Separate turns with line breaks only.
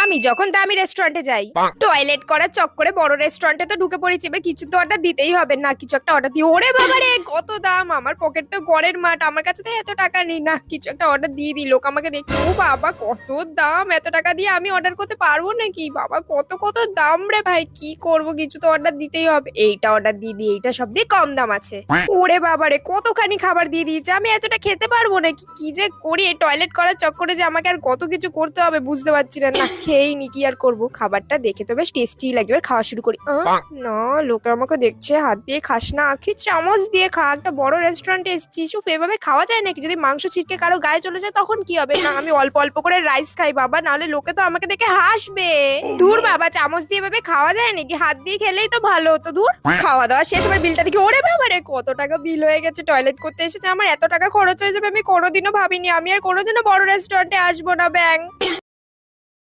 আমি যখন দামি রেস্টুরেন্টে যাই, টয়লেট করার চক্করে বড় রেস্টুরেন্টে তো ঢুকে পড়েছি, এবার কিছু তো অর্ডার দিতেই হবে, না কিছু একটা অর্ডার দিই। ওরে বাবা রে, কত দাম! আমার পকেট তো গড়ের মাঠ, আমার কাছে তো এত টাকা নেই। না কিছু একটা অর্ডার দিয়ে দিই, লোক আমাকে দেখছে, ও বাবা কত দাম! এত টাকা দিয়ে আমি অর্ডার করতে পারবো নাকি? বাবা কত কত দাম রে ভাই, কি করব, কিছু তো অর্ডার দিতেই হবে। এইটা অর্ডার দিয়ে দিই, এইটা সব দিয়ে কম দাম আছে। ওরে বাবা রে, কতখানি খাবার দিয়ে দিয়েছে, আমি এতটা খেতে পারবো নাকি? কি যে করি, এই টয়লেট করার চক্করে যে আমাকে আর কত কিছু করতে হবে বুঝতে পারছি না। না খেয়েই নি, কি আর করবো। খাবারটা দেখে তো বেশ টেস্টি লাগছে, এবার খাওয়া শুরু করি। না, লোকে আমাকে দেখছে, হাত দিয়ে খাস না, আখি চামচ দিয়ে খা, একটা বড় রেস্টুরেন্টে এসেছিস, উফ, এভাবে খাওয়া যায় নাকি? যদি মাংস ছিটকে কারো গায়ে চলে যায় তখন কি হবে? না, আমি অল্প অল্প করে রাইস খাই বাবা, নাহলে লোকে তো আমাকে দেখে হাসবে। দূর বাবা, চামচ দিয়ে এভাবে খাওয়া যায় নাকি? হাত দিয়ে খেলেই তো ভালো হতো। দূর। খাওয়া দাওয়া শেষ, এবার বিলটা দেখি, ওরে বাবা রে, কত টাকা বিল হয়ে গেছে! টয়লেট করতে এসেছে, আমার এত টাকা খরচ হয়ে যাবে আমি কোনোদিনও ভাবিনি। আমি আর কোনোদিনও বড় রেস্টুরেন্টে আসবো না, ব্যাং।